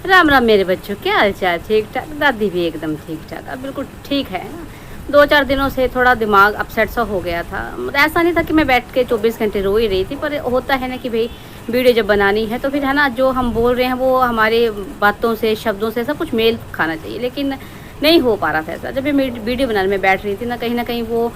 राम राम मेरे बच्चों, क्या हाल चाल? ठीक ठाक। दादी भी एकदम ठीक ठाक, अब बिल्कुल ठीक है ना। 2-4 दिनों से थोड़ा दिमाग अपसेट सा हो गया था। ऐसा नहीं था कि मैं बैठ के 24 घंटे रो ही रही थी, पर होता है ना कि भाई वीडियो जब बनानी है तो फिर है ना, जो हम बोल रहे हैं वो हमारे बातों से, शब्दों से सब कुछ मेल खाना चाहिए, लेकिन नहीं हो पा रहा था ऐसा। जब मैं वीडियो बनाने में बैठ रही थी ना कहीं वो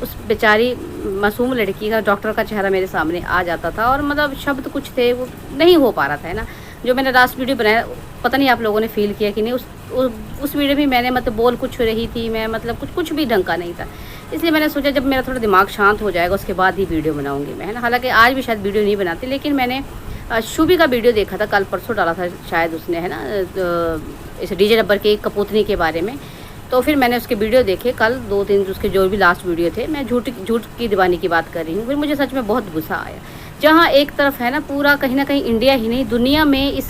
उस बेचारी मासूम लड़की का, डॉक्टर का चेहरा मेरे सामने आ जाता था, और मतलब शब्द कुछ थे वो नहीं हो पा रहा था, है ना। जो मैंने लास्ट वीडियो बनाया, पता नहीं आप लोगों ने फील किया कि नहीं, उस वीडियो में मैंने मतलब बोल कुछ रही थी मैं, मतलब कुछ भी ढंग का नहीं था। इसलिए मैंने सोचा जब मेरा थोड़ा दिमाग शांत हो जाएगा उसके बाद ही वीडियो बनाऊंगी मैं, है ना। हालांकि आज भी शायद वीडियो नहीं बनाती, लेकिन मैंने शुभी का वीडियो देखा था, कल परसों डाला था शायद उसने, है ना, इस डीजे रब्बर के कपूतनी के बारे में। तो फिर मैंने उसके वीडियो देखे कल 2-3, उसके जो भी लास्ट वीडियो थे। मैं झूठ की दीवानी की बात कर रही हूँ। फिर मुझे सच में बहुत गुस्सा आया, जहाँ एक तरफ है ना पूरा कहीं ना कहीं इंडिया ही नहीं दुनिया में इस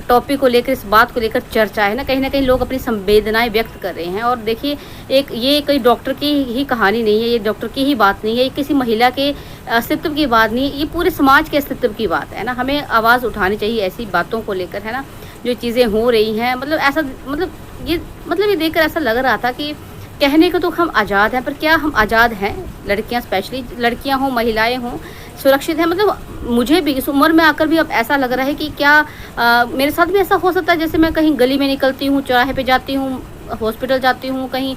टॉपिक को लेकर, इस बात को लेकर चर्चा है ना कहीं लोग अपनी संवेदनाएं व्यक्त कर रहे हैं। और देखिए, ये कोई डॉक्टर की ही कहानी नहीं है, ये डॉक्टर की ही बात नहीं है, ये किसी महिला के अस्तित्व की बात नहीं, ये पूरे समाज के अस्तित्व की बात है ना। हमें आवाज़ उठानी चाहिए ऐसी बातों को लेकर, है ना, जो चीज़ें हो रही हैं। मतलब ऐसा, ये देखकर ऐसा लग रहा था कि कहने को तो हम आज़ाद हैं, पर क्या हम आज़ाद हैं? लड़कियां, स्पेशली लड़कियां हों, महिलाएं हों, सुरक्षित हैं? मतलब मुझे भी इस उम्र में आकर भी अब ऐसा लग रहा है कि क्या मेरे साथ भी ऐसा हो सकता है? जैसे मैं कहीं गली में निकलती हूँ, चौराहे पे जाती हूँ, हॉस्पिटल जाती हूँ, कहीं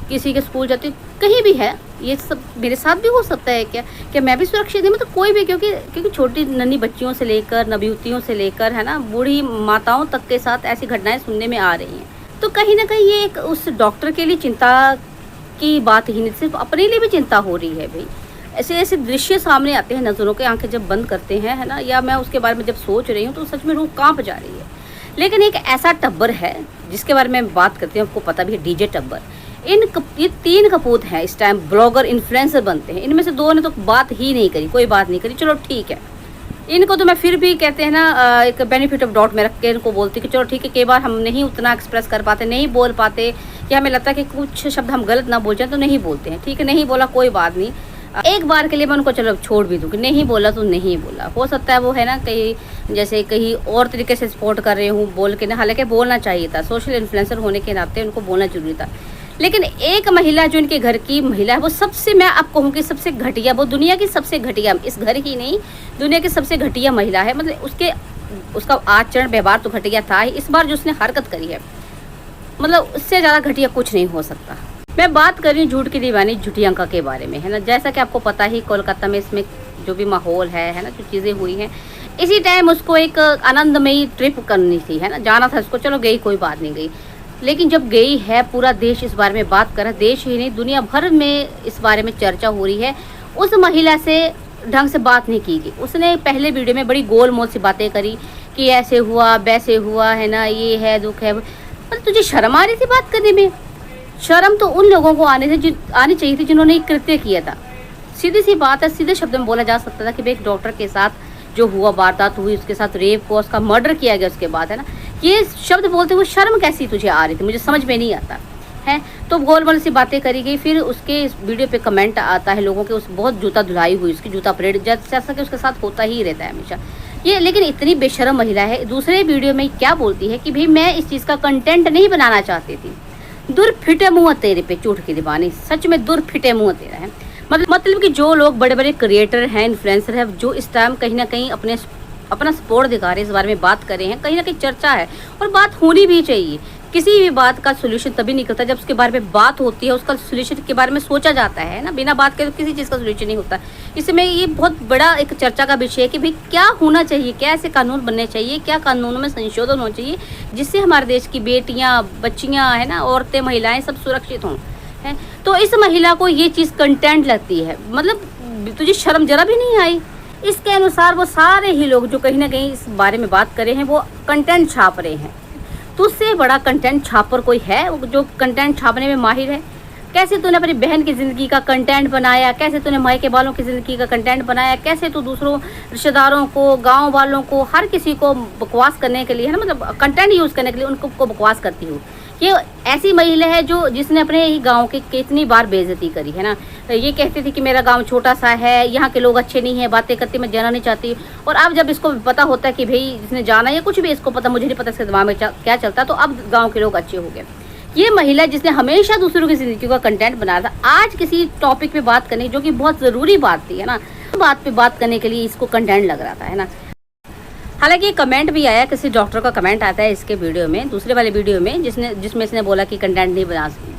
किसी के स्कूल जाती हूँ, कहीं भी है, ये सब मेरे साथ भी हो सकता है क्या मैं भी सुरक्षित नहीं? मतलब कोई भी, क्योंकि छोटी नन्ही बच्चियों से लेकर, नवयुवतियों से लेकर, है ना, बूढ़ी माताओं तक के साथ ऐसी घटनाएं सुनने में आ रही हैं। तो कहीं ना कहीं ये एक उस डॉक्टर के लिए चिंता की बात ही नहीं, सिर्फ अपने लिए भी चिंता हो रही है भाई। ऐसे ऐसे दृश्य सामने आते हैं, नज़रों के आंखें जब बंद करते हैं, है ना, या मैं उसके बारे में जब सोच रही हूँ तो सच में रूह कांप जा रही है। लेकिन एक ऐसा टब्बर है जिसके बारे में बात करती हूँ, आपको पता भी है, डीजे टब्बर। ये 3 कपूत हैं इस टाइम, ब्लॉगर, इन्फ्लुएंसर बनते हैं। इनमें से 2 ने तो बात ही नहीं करी, कोई बात नहीं करी, चलो ठीक है। इनको तो मैं फिर भी कहते हैं ना, एक बेनिफिट ऑफ डाउट में रख के इनको बोलती कि चलो ठीक है, कई बार हम नहीं उतना एक्सप्रेस कर पाते, नहीं बोल पाते, या हमें लगता है कि कुछ शब्द हम गलत ना बोल जाए तो नहीं बोलते हैं। ठीक है, नहीं बोला कोई बात नहीं, एक बार के लिए मैं उनको चलो छोड़ भी दूँ कि नहीं बोला तो नहीं बोला। हो सकता है वो, है ना, कहीं जैसे कहीं और तरीके से सपोर्ट कर रहे हूँ बोल के ना, हालांकि बोलना चाहिए था, सोशल इन्फ्लुएंसर होने के नाते उनको बोलना जरूरी था। लेकिन एक महिला जो इनके घर की महिला है, वो सबसे, मैं आप कहूँगी सबसे घटिया, वो दुनिया की सबसे घटिया, इस घर की नहीं, दुनिया की सबसे घटिया महिला है। मतलब उसका आचरण व्यवहार तो घटिया था ही, इस बार जो उसने हरकत करी है, मतलब उससे ज़्यादा घटिया कुछ नहीं हो सकता। मैं बात कर रही हूँ झूठ की दीवानी झूठियांका के बारे में, है ना। जैसा कि आपको पता ही, कोलकाता में इसमें जो भी माहौल है ना, जो चीज़ें हुई हैं, इसी टाइम उसको एक आनंदमयी ट्रिप करनी थी, है ना, जाना था उसको, चलो गई, कोई बात नहीं गई। लेकिन जब गई है, पूरा देश इस बारे में बात कर रहा है, देश ही नहीं दुनिया भर में इस बारे में चर्चा हो रही है। उस महिला से ढंग से बात नहीं की गई। उसने पहले वीडियो में बड़ी गोल मोल सी बातें करी कि ऐसे हुआ, वैसे हुआ, है ना, ये है, दुख है। मतलब तुझे शर्म आ रही थी बात करने में? शर्म तो उन लोगों को आनी चाहिए थी जिन्होंने एक कृत्य किया था। सीधी सी बात है, सीधे शब्द में बोला जा सकता था कि भाई एक डॉक्टर के साथ जो हुआ, वारदात हुई, उसके साथ रेप हुआ, उसका मर्डर किया गया, उसके बाद, है ना, ये शब्द बोलते हुए शर्म कैसी तुझे आ रही थी? मुझे समझ में नहीं आता है। तो गोल मोल सी बातें करी गई। फिर उसके इस वीडियो पे कमेंट आता है लोगों के, उस बहुत जूता धुलाई हुई, उसकी जूता परेड, जैसा कि उसके साथ होता ही रहता है हमेशा ये। लेकिन इतनी बेशर्म महिला है, दूसरे वीडियो में क्या बोलती है कि भाई मैं इस चीज़ का कंटेंट नहीं बनाना चाहती थी। दूर फिटे मुँह तेरे पे झूठ की दीवानी, सच में दूर फिटे मुँह तेरा है। मतलब कि जो लोग बड़े बड़े क्रिएटर हैं, इन्फ्लुएंसर हैं, जो इस टाइम कहीं ना कहीं अपना सपोर्ट दिखा रहे हैं, इस बारे में बात कर रहे हैं, कहीं ना कहीं चर्चा है और बात होनी भी चाहिए। किसी भी बात का सोल्यूशन तभी निकलता है जब उसके बारे में बात होती है, उसका सोल्यूशन के बारे में सोचा जाता है ना। बिना बात के तो किसी चीज़ का सोल्यूशन नहीं होता। इसमें ये बहुत बड़ा एक चर्चा का विषय है कि भाई क्या होना चाहिए, क्या ऐसे कानून बनने चाहिए, क्या कानूनों में संशोधन होना चाहिए जिससे हमारे देश की बेटियाँ, बच्चियाँ, है ना, औरतें, महिलाएँ सब सुरक्षित हों, है। तो इस महिला को ये चीज़ कंटेंट लगती है, मतलब तुझे शर्म जरा भी नहीं आई? इसके अनुसार वो सारे ही लोग जो कहीं ना कहीं इस बारे में बात कर रहे हैं, वो कंटेंट छाप रहे हैं। तुझसे बड़ा कंटेंट छापर कोई है जो कंटेंट छापने में माहिर है? कैसे तूने अपनी बहन की ज़िंदगी का कंटेंट बनाया, कैसे तूने मायके वालों की ज़िंदगी का कंटेंट बनाया, कैसे तू दूसरों रिश्तेदारों को, गांव वालों को, हर किसी को बकवास करने के लिए, है ना, मतलब कंटेंट यूज़ करने के लिए उनको बकवास करती हूँ। ये ऐसी महिला है जो जिसने अपने ही गांव की कितनी बार बेइज्जती करी है ना। ये कहती थी कि मेरा गांव छोटा सा है, यहाँ के लोग अच्छे नहीं है, बातें करती मैं जाना नहीं चाहती। और अब जब इसको पता होता है कि भाई जिसने जाना या कुछ भी इसको पता, मुझे नहीं पता इसके दिमाग में क्या चलता, तो अब गाँव के लोग अच्छे हो गए। ये महिला जिसने हमेशा दूसरों की जिंदगी का कंटेंट बनाया था, आज किसी टॉपिक पे बात करने जो कि बहुत ज़रूरी बात थी है ना, बात पे बात करने के लिए इसको कंटेंट लग रहा था है ना। हालांकि कमेंट भी आया, किसी डॉक्टर का कमेंट आता है इसके वीडियो में, दूसरे वाले वीडियो में, जिसमें इसने बोला कि कंटेंट नहीं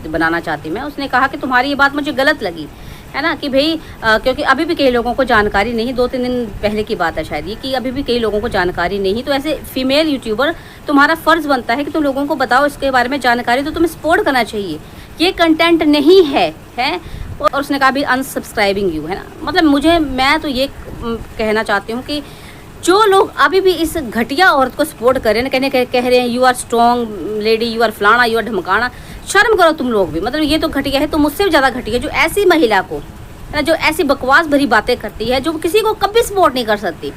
बनाना चाहती मैं। उसने कहा कि तुम्हारी ये बात मुझे गलत लगी है ना, कि भाई क्योंकि अभी भी कई लोगों को जानकारी नहीं, 2-3 दिन पहले की बात है शायद ये, कि अभी भी कई लोगों को जानकारी नहीं। तो ऐसे फीमेल यूट्यूबर, तुम्हारा फ़र्ज़ बनता है कि तुम लोगों को बताओ इसके बारे में जानकारी, तो तुम्हें सपोर्ट करना चाहिए। ये कंटेंट नहीं है। और उसने कहा भी अनसब्सक्राइबिंग यू है ना। मतलब मैं तो ये कहना चाहती हूँ कि जो लोग अभी भी इस घटिया औरत को सपोर्ट कर रहे हैं, कह रहे हैं you are strong lady, you are फलाना, यू आर ढमकाना, शर्म करो तुम लोग भी। मतलब ये तो घटिया है, तो मुझसे भी ज़्यादा घटिया जो ऐसी महिला को, जो ऐसी बकवास भरी बातें करती है, जो किसी को कभी सपोर्ट नहीं कर सकती।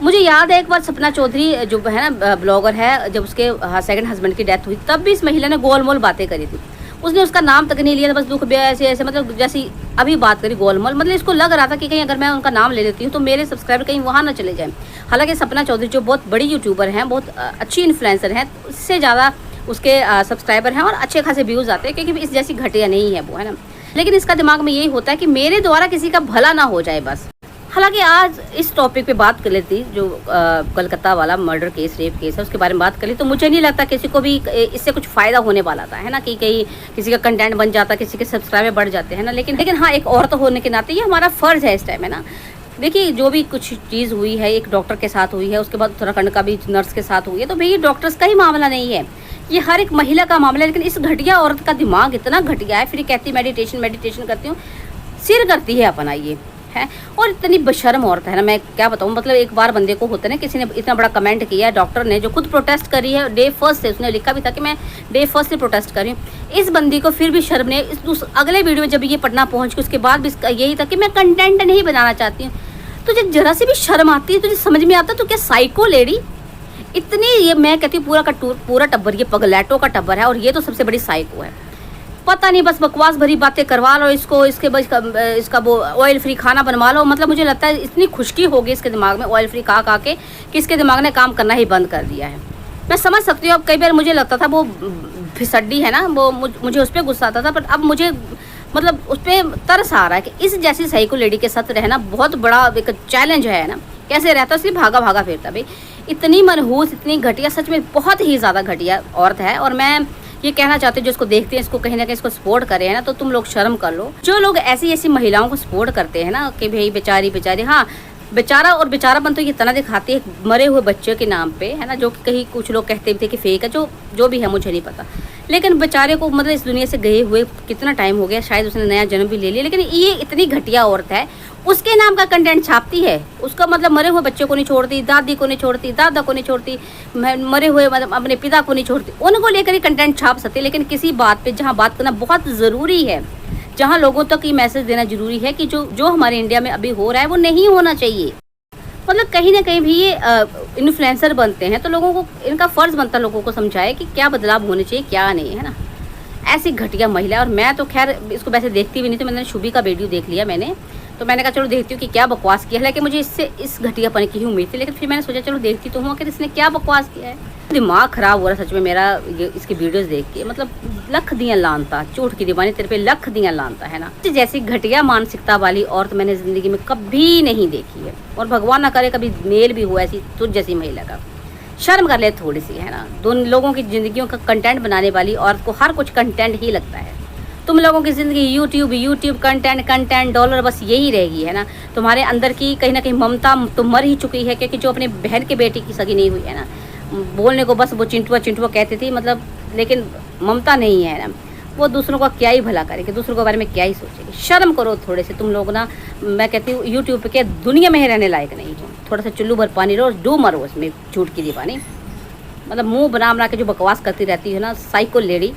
मुझे याद है एक बार सपना चौधरी जो है ना ब्लॉगर है, जब उसके सेकंड हस्बैंड की डेथ हुई, तब भी इस महिला ने गोलमोल बातें करी थी। उसने उसका नाम तक नहीं लिया था, बस दुख भी ऐसे मतलब जैसी अभी बात करी गोलमोल। मतलब इसको लग रहा था कि कहीं अगर मैं उनका नाम ले लेती हूँ तो मेरे सब्सक्राइबर कहीं वहाँ ना चले जाएं। हालांकि सपना चौधरी जो बहुत बड़ी यूट्यूबर हैं, बहुत अच्छी इन्फ्लुएंसर हैं, उससे ज़्यादा उसके सब्सक्राइबर हैं और अच्छे खासे व्यूज़ आते हैं, क्योंकि इस जैसी घटिया नहीं है वो है ना। लेकिन इसका दिमाग में यही होता है कि मेरे द्वारा किसी का भला ना हो जाए बस। हालांकि आज इस टॉपिक पे बात कर लेती, जो कलकत्ता वाला मर्डर केस, रेप केस है, उसके बारे में बात कर ली, तो मुझे नहीं लगता किसी को भी इससे कुछ फ़ायदा होने वाला था है ना, कि कहीं किसी का कंटेंट बन जाता, किसी के सब्सक्राइबर बढ़ जाते हैं ना। लेकिन हाँ, एक औरत होने के नाते ये हमारा फ़र्ज़ है इस टाइम है ना। देखिए जो भी कुछ चीज़ हुई है, एक डॉक्टर के साथ हुई है, उसके बाद उत्तराखंड का भी नर्स के साथ हुई है, तो भाई डॉक्टर्स का ही मामला नहीं है, ये हर एक महिला का मामला है। लेकिन इस घटिया औरत का दिमाग इतना घटिया है, फिर कहती मेडिटेशन करती हूँ, सिर करती है अपना ये है। और इतनी बेशर्म औरत है ना, मैं क्या बताऊँ। मतलब एक बार बंदे को होता है ना, किसी ने इतना बड़ा कमेंट किया है, डॉक्टर ने जो खुद प्रोटेस्ट करी है डे फर्स्ट से, उसने लिखा भी था कि मैं डे फर्स्ट से प्रोटेस्ट कर रही हूँ। इस बंदी को फिर भी शर्म नहीं। इस अगले वीडियो में जब ये पटना पहुँच के उसके बाद भी यही था कि मैं कंटेंट नहीं बनाना चाहती हूँ। तुझे जरा सी भी शर्म आती है, तुझे समझ में आता तो क्या साइको लेडी इतनी, ये मैं कहती हूँ पूरा टब्बर, ये पगलैटो का टब्बर है, और ये तो सबसे बड़ी साइको है। पता नहीं, बस बकवास भरी बातें करवा लो इसका वो ऑयल फ्री खाना बनवा लो। मतलब मुझे लगता है इतनी खुशकी होगी इसके दिमाग में ऑयल फ्री खा के कि इसके दिमाग ने काम करना ही बंद कर दिया है। मैं समझ सकती हूँ। अब कई बार मुझे लगता था वो फिसड्डी है ना, वो मुझे उस पर गुस्सा आता था, पर अब मुझे मतलब उस पर तरस आ रहा है कि इस जैसी साइको लेडी के साथ रहना बहुत बड़ा एक चैलेंज है ना। कैसे रहता, इसलिए भागा फिरता भाई। इतनी मनहूस, इतनी घटिया, सच में बहुत ही ज़्यादा घटिया औरत है। और मैं ये कहना चाहते हैं जो इसको देखते हैं, इसको कहीं ना कहीं इसको सपोर्ट करें है ना, तो तुम लोग शर्म कर लो। जो लोग ऐसी महिलाओं को सपोर्ट करते हैं ना कि भाई बेचारी, हाँ बेचारा और बेचारापन तो ये तना दिखाती है मरे हुए बच्चे के नाम पे है ना, जो कि कहीं कुछ लोग कहते थे कि फेक है, जो भी है मुझे नहीं पता। लेकिन बेचारे को मतलब इस दुनिया से गए हुए कितना टाइम हो गया, शायद उसने नया जन्म भी ले लिया, लेकिन ये इतनी घटिया औरत है, उसके नाम का कंटेंट छापती है। उसका मतलब मरे हुए बच्चे को नहीं छोड़ती, दादी को नहीं छोड़ती, दादा को नहीं छोड़ती, मरे हुए मतलब अपने पिता को नहीं छोड़ती, उनको लेकर ही कंटेंट छाप सकती है। लेकिन किसी बात पे जहाँ बात करना बहुत ज़रूरी है, जहाँ लोगों तक ये मैसेज देना जरूरी है कि जो हमारे इंडिया में अभी हो रहा है वो नहीं होना चाहिए। मतलब कहीं ना कहीं भी ये इन्फ्लुएंसर बनते हैं, तो लोगों को इनका फ़र्ज़ बनता है लोगों को समझाए कि क्या बदलाव होने चाहिए, क्या नहीं है ना। ऐसी घटिया महिला। और मैं तो खैर इसको वैसे देखती भी नहीं, तो मैंने शुभी का वीडियो देख लिया मैंने, तो मैंने कहा चलो देखती हूँ कि क्या बकवास किया है। लेकिन मुझे इस घटियापन की ही उम्मीद थी, लेकिन फिर मैंने सोचा चलो देखती तो हूँ आखिर इसने क्या बकवास किया है। दिमाग ख़राब हो रहा सच में मेरा इसकी वीडियोस देख के। मतलब लख दियाँ लानता, झूठ की दीवानी तेरे पे लख दियाँ लानता है ना। जैसी घटिया मानसिकता वाली औरत मैंने ज़िंदगी में कभी नहीं देखी है, और भगवान ना करे कभी मेल भी हुआ ऐसी तुझ जैसी महिला का। शर्म कर ले थोड़ी सी है ना। दोनों लोगों की ज़िंदगियों का कंटेंट बनाने वाली औरत को हर कुछ कंटेंट ही लगता है। तुम लोगों की ज़िंदगी यूट्यूब कंटेंट डॉलर, बस यही रहेगी है ना। तुम्हारे अंदर की कहीं ना कहीं ममता तो मर ही चुकी है, क्योंकि जो अपने बहन के बेटी की सगी नहीं हुई है ना, बोलने को बस वो चिंटुआ कहती थी, मतलब लेकिन ममता नहीं है ना। वो दूसरों का क्या ही भला करेगी, दूसरों के बारे में क्या ही सोचेगी। शर्म करो थोड़े से तुम लोग ना। मैं कहती हूँ यूट्यूब पे क्या दुनिया में ही रहने लायक नहीं हो। थोड़ा सा चुल्लू भर पानी लो, डूब मरो उसमें झूठ की दीवानी। मतलब मुंह बना के जो बकवास करती रहती है ना साइको लेडी,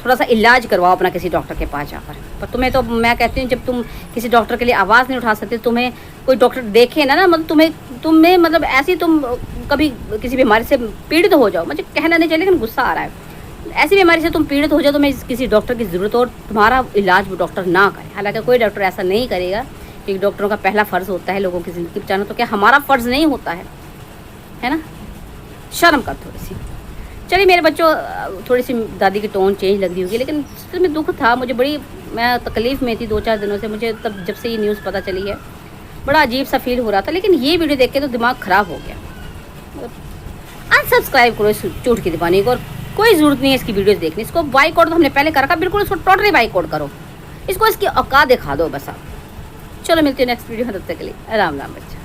थोड़ा सा इलाज करवाओ अपना किसी डॉक्टर के पास जाकर। पर तुम्हें तो मैं कहती हूँ जब तुम किसी डॉक्टर के लिए आवाज़ नहीं उठा सकते, तुम्हें कोई डॉक्टर देखे ना मतलब तुम्हें मतलब ऐसी तुम कभी किसी बीमारी से पीड़ित हो जाओ, मुझे कहना नहीं चाहिए लेकिन गुस्सा आ रहा है। ऐसी बीमारी से तुम पीड़ित हो जाओ तो मैं किसी डॉक्टर की ज़रूरत हो और तुम्हारा इलाज वो डॉक्टर ना करे। हालांकि कोई डॉक्टर ऐसा नहीं करेगा, क्योंकि डॉक्टरों का पहला फ़र्ज़ होता है लोगों की ज़िंदगी बचाना, तो क्या हमारा फ़र्ज़ नहीं होता है ना? शर्म कर थोड़ी सी। चलिए मेरे बच्चों, थोड़ी सी दादी की टोन चेंज लग रही होगी, लेकिन सच में दुख था मुझे, बड़ी मैं तकलीफ़ में थी 2-4 दिनों से। मुझे तब जब से ये न्यूज़ पता चली है बड़ा अजीब सा फील हो रहा था, लेकिन ये वीडियो देख के तो दिमाग ख़राब हो गया। अनसब्सक्राइब करो इस चूट की दीवानी को, और कोई ज़रूरत नहीं है इसकी वीडियोज़ देखने। इसको बाइकआउट तो हमने पहले कर रखा, बिल्कुल इसको टोटली बाइकआउट करो, इसको इसकी औकात दिखा दो बस आप। चलो मिलती है नेक्स्ट वीडियो में, तब तक के लिए राम राम बच्चा।